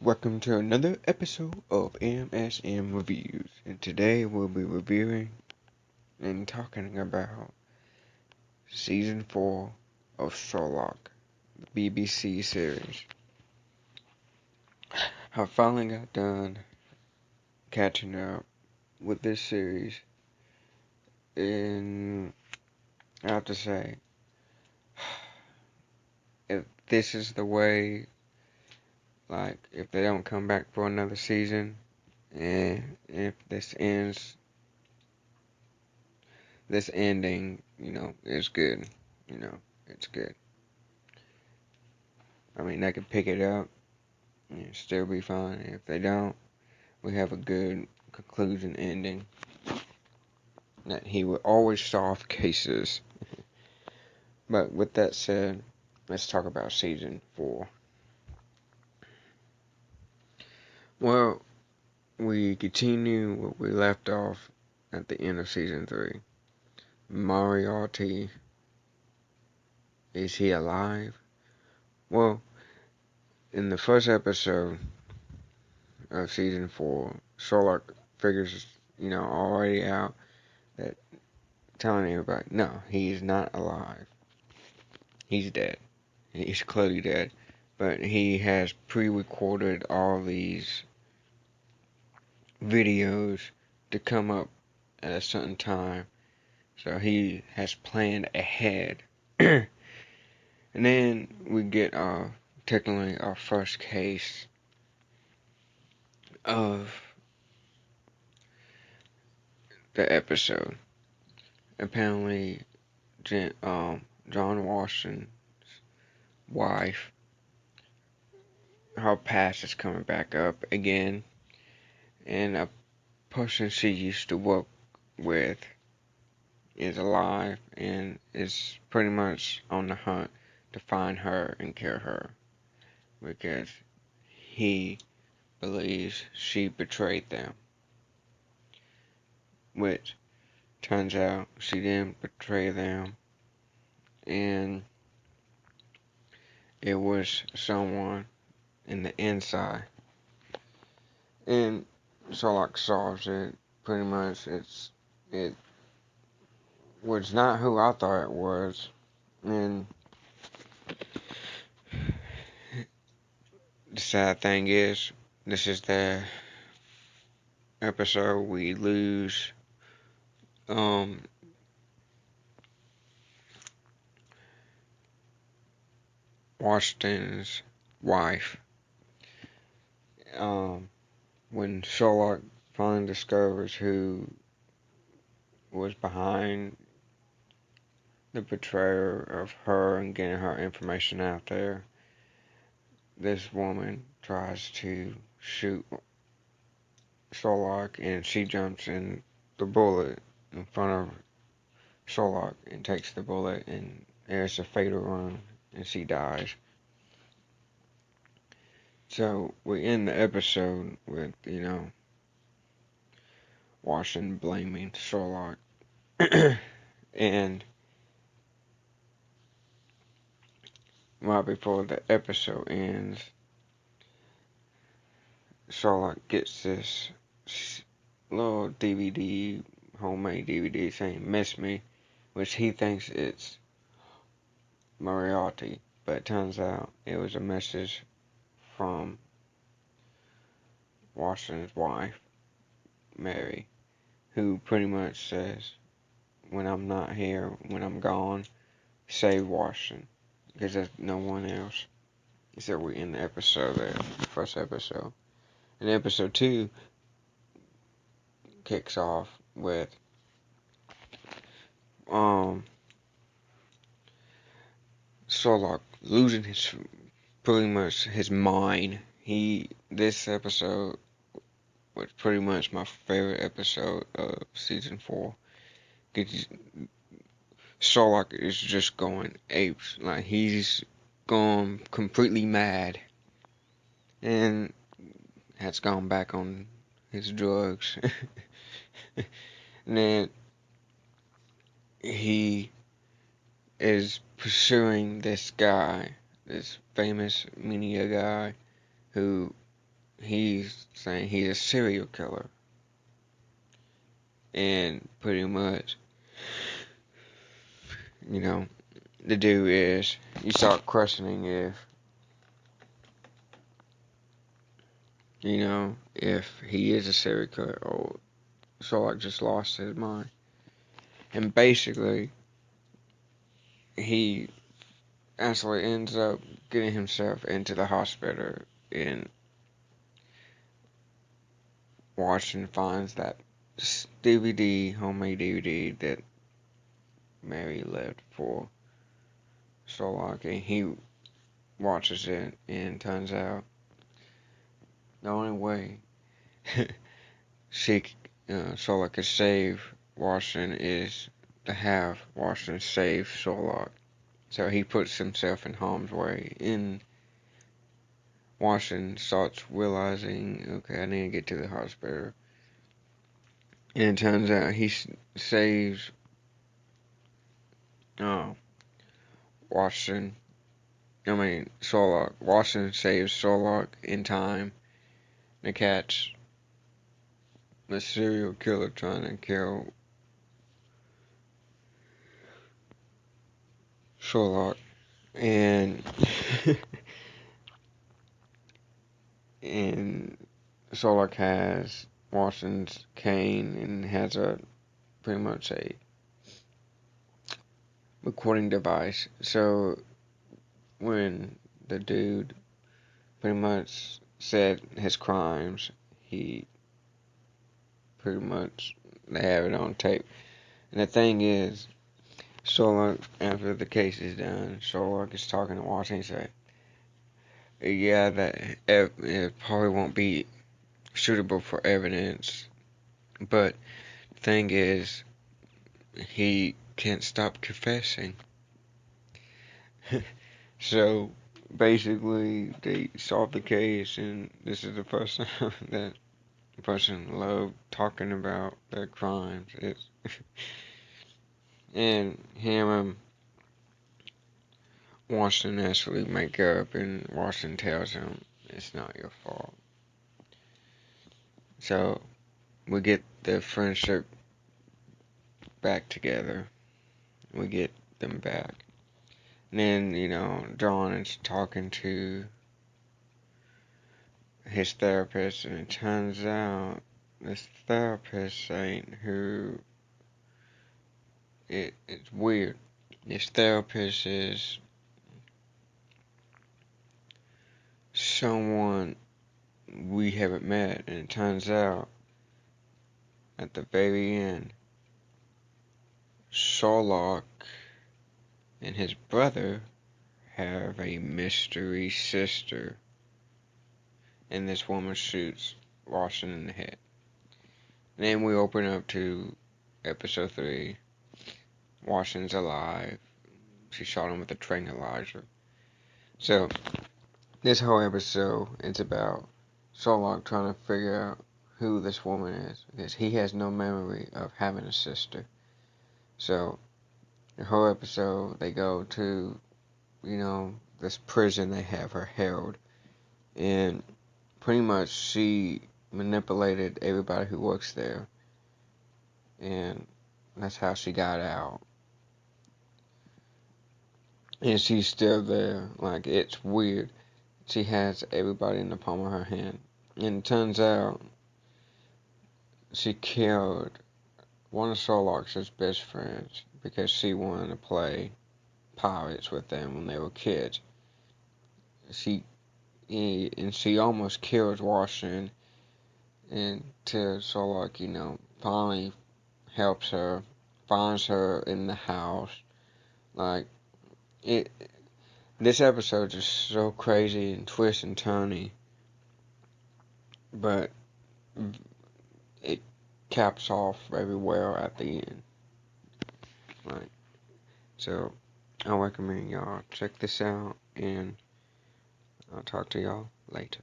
Welcome to another episode of M.S.M Reviews, and today we'll be reviewing and talking about Season 4 of Sherlock, the BBC series. I finally got done catching up with this series, and I have to say, if this is the way, if they don't come back for another season, and if this ending, is good. It's good. I mean, they could pick it up and still be fine. If they don't, we have a good conclusion ending. That he will always solve cases. But with that said, let's talk about Season 4. Well, we continue what we left off at the end of Season 3. Moriarty, is he alive? Well, in the first episode of Season 4, Sherlock figures, already out that telling everybody, no, he is not alive. He's dead. He's clearly dead. But he has pre-recorded all these videos to come up at a certain time. So he has planned ahead. And then we get technically our first case of the episode. Apparently, John Washington's wife, her past is coming back up again, and a person she used to work with is alive and is pretty much on the hunt to find her and kill her because he believes she betrayed them, which turns out she didn't betray them, and it was someone in the inside. And Sherlock solves it. Pretty much, it was not who I thought it was, and the sad thing is, this is the episode we lose Washington's wife. When Sherlock finally discovers who was behind the betrayal of her and getting her information out there, this woman tries to shoot Sherlock, and she jumps in the bullet in front of Sherlock and takes the bullet, and there's a fatal wound, and she dies. So we end the episode with, Washington blaming Sherlock. And right before the episode ends, Sherlock gets this little DVD, homemade DVD saying "Miss Me," which he thinks it's Moriarty, but it turns out it was a message from Washington's wife, Mary, who pretty much says, when I'm not here, when I'm gone, save Washington, because there's no one else. So we end the episode there, the first episode. And episode 2 kicks off with Sherlock losing pretty much his mind. This episode was pretty much my favorite episode of Season 4. Sherlock is just going apes. Like, he's gone completely mad. And has gone back on his drugs. And then he is pursuing this guy, this famous media guy, who he's saying he's a serial killer. And pretty much, you know, the dude is, you start questioning if he is a serial killer or Sherlock just lost his mind. And basically, he actually ends up getting himself into the hospital, and Washington finds that DVD, homemade DVD that Mary left for Sherlock, and he watches it, and turns out the only way Sherlock could save Washington is to have Washington save Sherlock. So he puts himself in harm's way, and Washington starts realizing, okay, I need to get to the hospital. And it turns out he saves Washington. Sherlock. Washington saves Sherlock in time to catch the serial killer trying to kill Sherlock. And and Sherlock has Washington's cane and has pretty much a recording device. So when the dude pretty much said his crimes, he pretty much, they have it on tape. And the thing is, Sherlock, after the case is done, Sherlock is talking to Washington and say, yeah, that it probably won't be suitable for evidence, but the thing is, he can't stop confessing. So basically, they solved the case, and this is the first time that the person loved talking about their crimes. And him and Washington actually make up, and Washington tells him it's not your fault. So we get the friendship back together. We get them back. And then, John is talking to his therapist, and it turns out this therapist ain't who it's weird. This therapist is someone we haven't met, and it turns out at the very end, Sherlock and his brother have a mystery sister, and this woman shoots Washington in the head. And then we open up to episode 3. Washington's alive. She shot him with a tranquilizer. So, this whole episode, it's about Sherlock trying to figure out who this woman is, because he has no memory of having a sister. So, the whole episode, they go to, this prison they have her held, and pretty much she manipulated everybody who works there, and that's how she got out. And she's still there. Like, it's weird. She has everybody in the palm of her hand. And it turns out she killed one of Sherlock's best friends because she wanted to play pirates with them when they were kids. She almost kills Washington until Sherlock, finally helps her, finds her in the house. Like, this episode is so crazy and twist and turny, but it caps off very well at the end. Right. So I recommend y'all check this out, and I'll talk to y'all later.